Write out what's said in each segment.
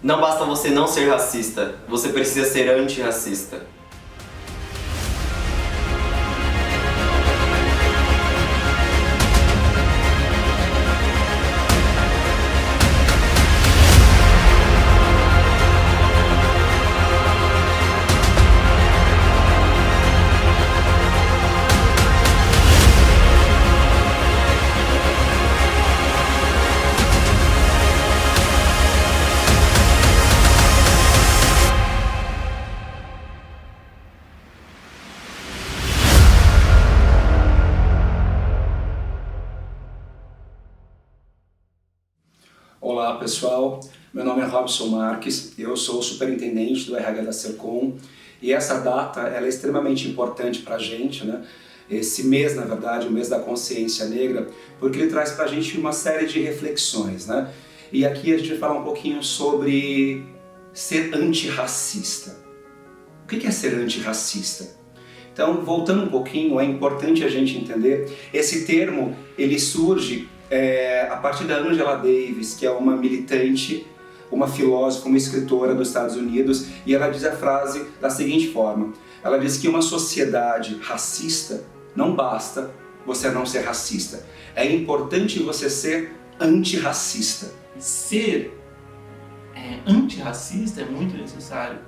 Não basta você não ser racista, você precisa ser antirracista. Olá pessoal, meu nome é Robson Marques, eu sou o superintendente do RH da Sercom e essa data ela é extremamente importante para a gente, né? Esse mês, na verdade, o mês da consciência negra, porque ele traz para a gente uma série de reflexões, né? E aqui a gente vai falar um pouquinho sobre ser antirracista. O que é ser antirracista? Então, voltando um pouquinho, é importante a gente entender, esse termo ele surge a partir da Angela Davis, que é uma militante, uma filósofa, uma escritora dos Estados Unidos, e ela diz a frase da seguinte forma: ela diz que uma sociedade racista não basta você não ser racista, é importante você ser antirracista. Ser antirracista é muito necessário,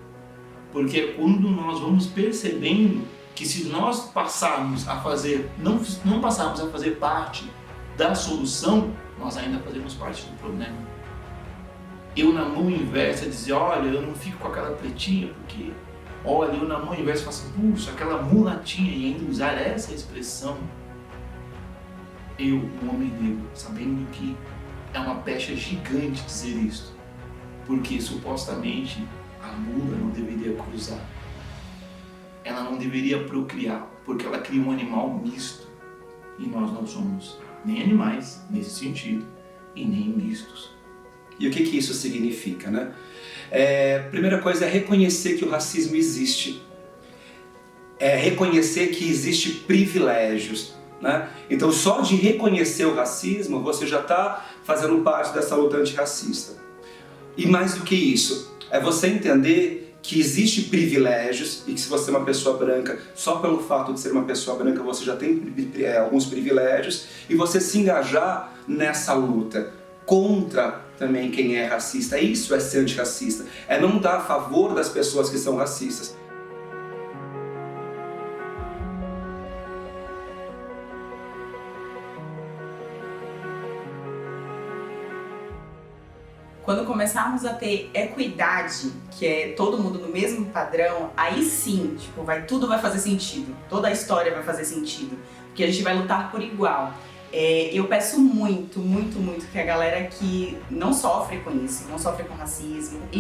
porque quando nós vamos percebendo que se nós passarmos a fazer, não passarmos a fazer parte da solução, nós ainda fazemos parte do problema. Eu na mão inversa dizer, olha, eu não fico com aquela pretinha porque, olha, eu na mão inversa faço, puxa, aquela mulatinha, e ainda usar essa expressão, eu, um homem negro, sabendo que é uma pecha gigante dizer isso, porque supostamente a mula não deveria cruzar, ela não deveria procriar, porque ela cria um animal misto, e nós não somos nem animais nesse sentido e nem mistos. E o que isso significa, né? Primeira coisa é reconhecer que o racismo existe. É reconhecer que existe privilégios, né? Então só de reconhecer o racismo você já está fazendo parte dessa luta antirracista. E mais do que isso, é você entender que existe privilégios e que se você é uma pessoa branca, só pelo fato de ser uma pessoa branca você já tem alguns privilégios, e você se engajar nessa luta contra também quem é racista. Isso é ser antirracista, é não dar a favor das pessoas que são racistas. Quando começarmos a ter equidade, que é todo mundo no mesmo padrão, aí sim, tipo, tudo vai fazer sentido, toda a história vai fazer sentido, porque a gente vai lutar por igual. Eu peço muito, muito, muito que a galera que não sofre com isso, não sofre com racismo e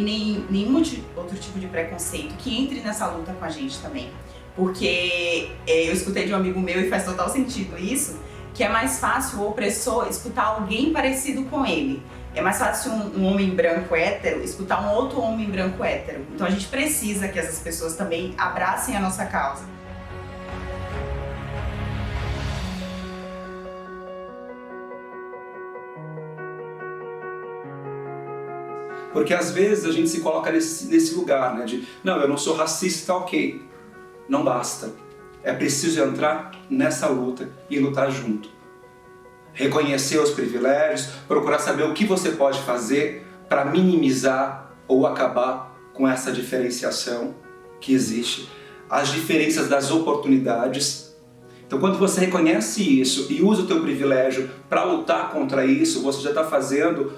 nenhum outro tipo de preconceito, que entre nessa luta com a gente também. Porque eu escutei de um amigo meu e faz total sentido isso, que é mais fácil o opressor escutar alguém parecido com ele. É mais fácil um homem branco hétero escutar um outro homem branco hétero. Então a gente precisa que essas pessoas também abracem a nossa causa. Porque às vezes a gente se coloca nesse lugar, né? De, não, eu não sou racista, ok. Não basta. É preciso entrar nessa luta e lutar junto. Reconhecer os privilégios, procurar saber o que você pode fazer para minimizar ou acabar com essa diferenciação que existe, as diferenças das oportunidades. Então, quando você reconhece isso e usa o teu privilégio para lutar contra isso, você já está fazendo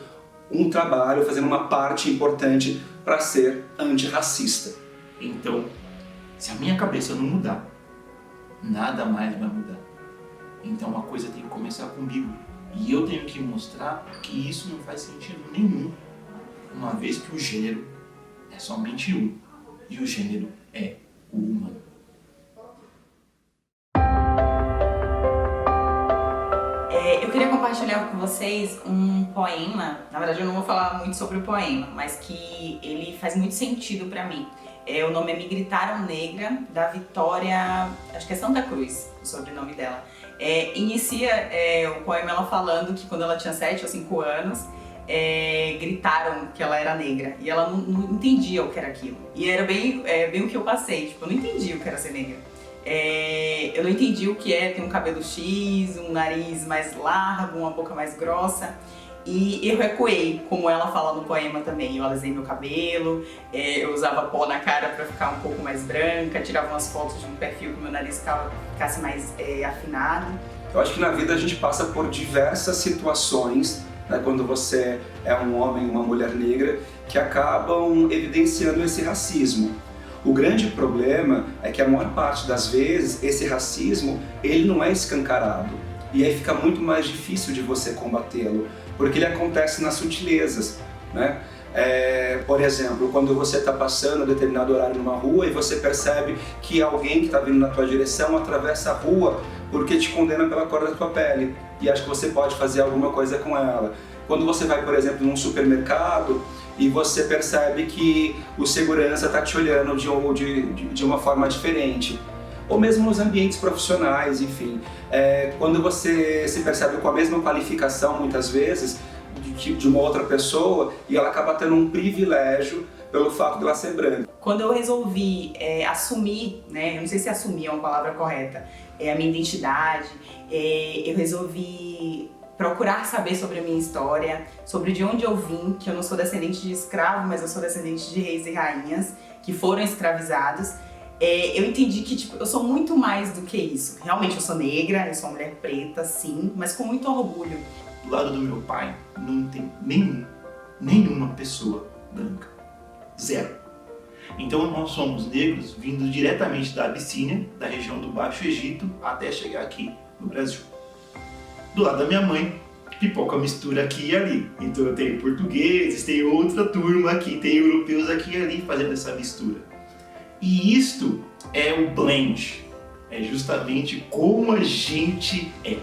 um trabalho, fazendo uma parte importante para ser antirracista. Então, se a minha cabeça não mudar, nada mais vai mudar. Então a coisa tem que começar comigo. E eu tenho que mostrar que isso não faz sentido nenhum, uma vez que o gênero é somente um, e o gênero é o humano. Eu queria compartilhar com vocês um poema, na verdade eu não vou falar muito sobre o poema, mas que ele faz muito sentido para mim. O nome é Me Gritaram Negra, da Vitória, acho que é Santa Cruz, o sobrenome dela. Inicia o poema ela falando que quando ela tinha 7 ou 5 anos, gritaram que ela era negra. E ela não entendia o que era aquilo. E era bem o que eu passei, tipo, eu não entendi o que era ser negra. Eu não entendi o que é ter um cabelo X, um nariz mais largo, uma boca mais grossa. E eu recuei, como ela fala no poema também. Eu alisei meu cabelo, eu usava pó na cara pra ficar um pouco mais branca, tirava umas fotos de um perfil que o meu nariz ficasse mais afinado. Eu acho que na vida a gente passa por diversas situações, né, quando você é um homem e uma mulher negra, que acabam evidenciando esse racismo. O grande problema é que a maior parte das vezes esse racismo ele não é escancarado. E aí fica muito mais difícil de você combatê-lo, porque ele acontece nas sutilezas, né? Por exemplo, quando você está passando a determinado horário numa rua e você percebe que alguém que está vindo na tua direção atravessa a rua porque te condena pela cor da tua pele e acha que você pode fazer alguma coisa com ela. Quando você vai, por exemplo, num supermercado e você percebe que o segurança está te olhando de uma forma diferente. Ou mesmo nos ambientes profissionais, enfim. Quando você se percebe com a mesma qualificação, muitas vezes, de uma outra pessoa, e ela acaba tendo um privilégio pelo fato de ela ser branca. Quando eu resolvi assumir, né, eu não sei se assumir é uma palavra correta, a minha identidade, eu resolvi procurar saber sobre a minha história, sobre de onde eu vim, que eu não sou descendente de escravo, mas eu sou descendente de reis e rainhas que foram escravizados. Eu entendi que tipo, eu sou muito mais do que isso. Realmente eu sou negra, eu sou uma mulher preta, sim, mas com muito orgulho. Do lado do meu pai, não tem nenhuma pessoa branca. Zero. Então nós somos negros vindo diretamente da Abissínia, da região do Baixo Egito, até chegar aqui no Brasil. Do lado da minha mãe, pipoca mistura aqui e ali. Então eu tenho portugueses, tem outra turma aqui, tem europeus aqui e ali fazendo essa mistura. E isto é o blend, é justamente como a gente é.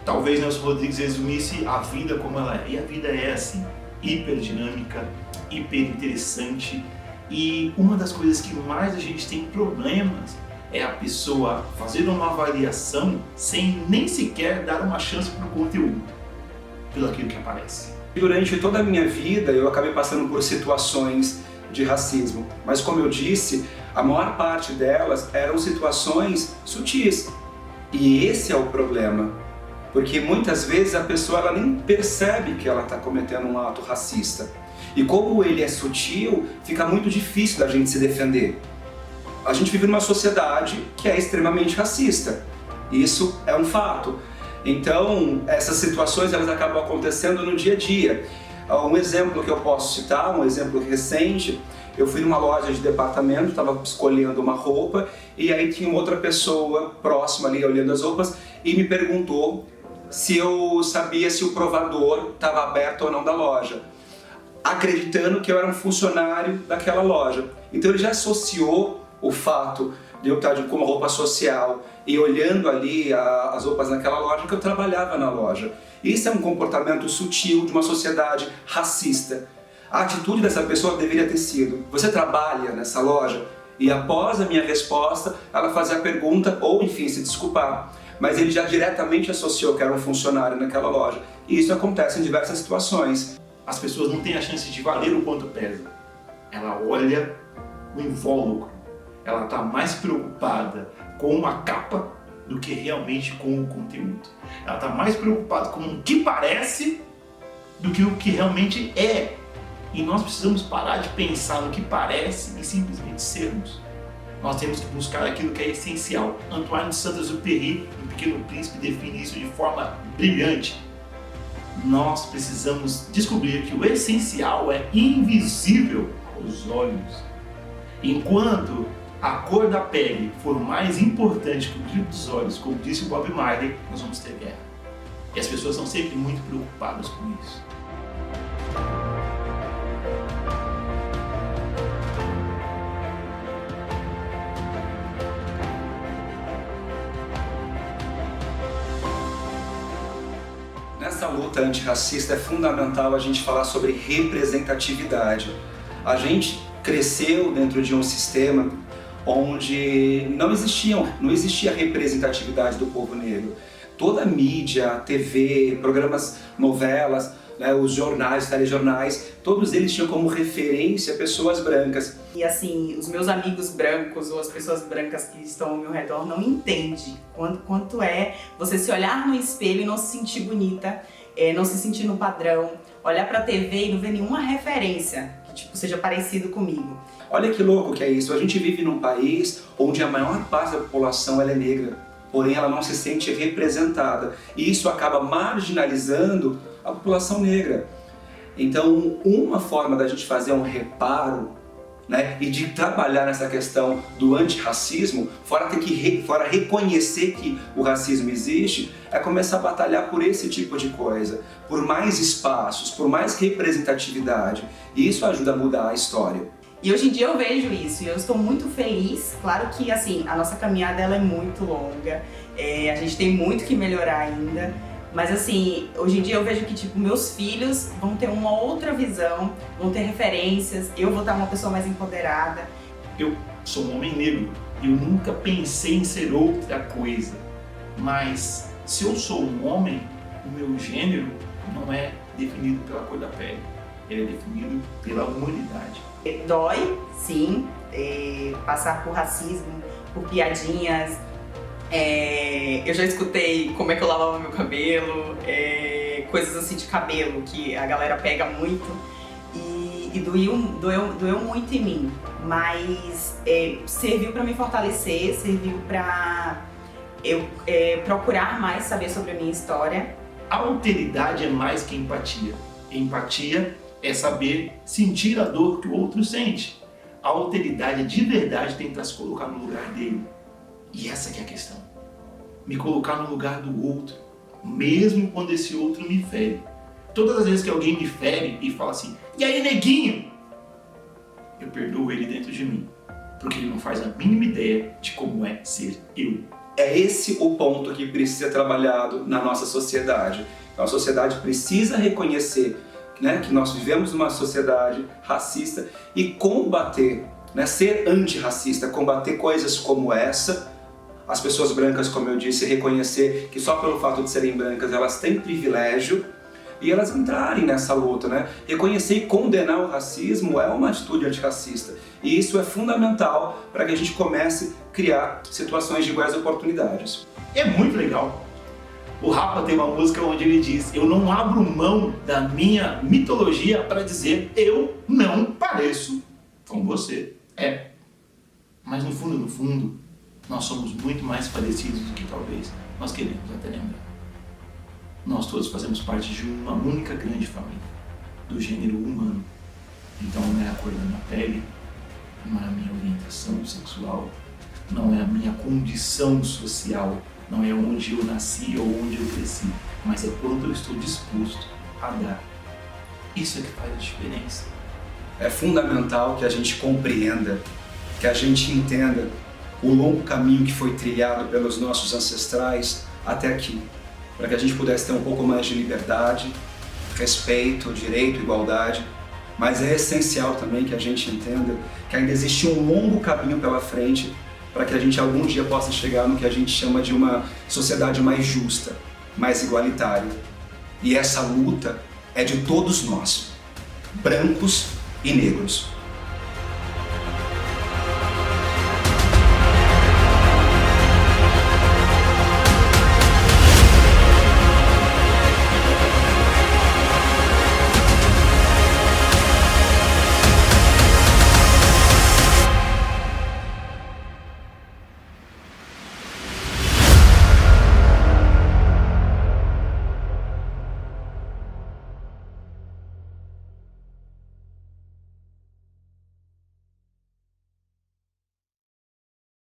Talvez Nelson Rodrigues resumisse a vida como ela é, e a vida é assim, hiper dinâmica, hiper interessante, e uma das coisas que mais a gente tem problemas é a pessoa fazer uma avaliação sem nem sequer dar uma chance para o conteúdo, pelo aquilo que aparece. Durante toda a minha vida eu acabei passando por situações de racismo, mas como eu disse, a maior parte delas eram situações sutis. E esse é o problema, porque muitas vezes a pessoa ela nem percebe que ela está cometendo um ato racista. E como ele é sutil, fica muito difícil da gente se defender. A gente vive numa sociedade que é extremamente racista, isso é um fato. Então essas situações elas acabam acontecendo no dia a dia. Um exemplo que eu posso citar, um exemplo recente, eu fui numa loja de departamento, estava escolhendo uma roupa e aí tinha outra pessoa próxima ali olhando as roupas e me perguntou se eu sabia se o provador estava aberto ou não da loja, acreditando que eu era um funcionário daquela loja. Então ele já associou o fato de eu estar com uma roupa social e olhando ali as roupas naquela loja que eu trabalhava na loja. Isso é um comportamento sutil de uma sociedade racista. A atitude dessa pessoa deveria ter sido: você trabalha nessa loja? E após a minha resposta, ela fazer a pergunta ou, enfim, se desculpar. Mas ele já diretamente associou que era um funcionário naquela loja. E isso acontece em diversas situações. As pessoas não têm a chance de valer o quanto pesa. Ela olha o invólucro. Ela está mais preocupada com a capa do que realmente com o conteúdo. Ela está mais preocupada com o que parece do que o que realmente é. E nós precisamos parar de pensar no que parece e simplesmente sermos. Nós temos que buscar aquilo que é essencial. Antoine de Saint-Exupéry, no Pequeno Príncipe, define isso de forma brilhante. Nós precisamos descobrir que o essencial é invisível aos olhos. Enquanto a cor da pele for mais importante que o brilho dos olhos, como disse o Bob Marley, nós vamos ter guerra. E as pessoas são sempre muito preocupadas com isso. Nessa luta antirracista é fundamental a gente falar sobre representatividade. A gente cresceu dentro de um sistema onde não existia representatividade do povo negro. Toda a mídia, TV, programas, novelas, né, os jornais, os telejornais, todos eles tinham como referência pessoas brancas. E assim, os meus amigos brancos ou as pessoas brancas que estão ao meu redor não entendem quanto é você se olhar no espelho e não se sentir bonita, não se sentir no padrão, olhar pra TV e não ver nenhuma referência que tipo, seja parecido comigo. Olha que louco que é isso, a gente vive num país onde a maior parte da população ela é negra, porém ela não se sente representada, e isso acaba marginalizando a população negra. Então, uma forma da gente fazer um reparo, né, e de trabalhar nessa questão do antirracismo, fora reconhecer que o racismo existe, é começar a batalhar por esse tipo de coisa, por mais espaços, por mais representatividade, e isso ajuda a mudar a história. E hoje em dia eu vejo isso e eu estou muito feliz. Claro que assim, a nossa caminhada ela é muito longa, a gente tem muito que melhorar ainda, mas assim, hoje em dia eu vejo que tipo, meus filhos vão ter uma outra visão, vão ter referências, eu vou estar uma pessoa mais empoderada. Eu sou um homem negro, eu nunca pensei em ser outra coisa, mas se eu sou um homem, o meu gênero não é definido pela cor da pele, ele é definido pela humanidade. Dói, sim, passar por racismo, por piadinhas. Eu já escutei como é que eu lavava meu cabelo, coisas assim de cabelo que a galera pega muito e doeu muito em mim, mas serviu para me fortalecer, serviu para eu procurar mais saber sobre a minha história. A alteridade é mais que empatia. Empatia é saber sentir a dor que o outro sente. A alteridade é de verdade tentar se colocar no lugar dele. E essa que é a questão. Me colocar no lugar do outro, mesmo quando esse outro me fere. Todas as vezes que alguém me fere e fala assim, e aí neguinho? Eu perdoo ele dentro de mim, porque ele não faz a mínima ideia de como é ser eu. É esse o ponto que precisa ser trabalhado na nossa sociedade. A sociedade precisa reconhecer, né, que nós vivemos numa sociedade racista e combater, né, ser antirracista, combater coisas como essa. As pessoas brancas, como eu disse, reconhecer que só pelo fato de serem brancas elas têm privilégio e elas entrarem nessa luta, né? Reconhecer e condenar o racismo é uma atitude antirracista e isso é fundamental para que a gente comece a criar situações de iguais oportunidades. É muito legal. O Rapa tem uma música onde ele diz, eu não abro mão da minha mitologia para dizer eu não pareço com você. Mas no fundo, nós somos muito mais parecidos do que talvez nós queremos até lembrar. Nós todos fazemos parte de uma única grande família, do gênero humano. Então não é a cor da minha pele, não é a minha orientação sexual, não é a minha condição social, não é onde eu nasci ou onde eu cresci, mas é quanto eu estou disposto a dar. Isso é que faz a diferença. É fundamental que a gente compreenda, que a gente entenda o longo caminho que foi trilhado pelos nossos ancestrais até aqui, para que a gente pudesse ter um pouco mais de liberdade, respeito, direito, igualdade, mas é essencial também que a gente entenda que ainda existe um longo caminho pela frente para que a gente algum dia possa chegar no que a gente chama de uma sociedade mais justa, mais igualitária. E essa luta é de todos nós, brancos e negros.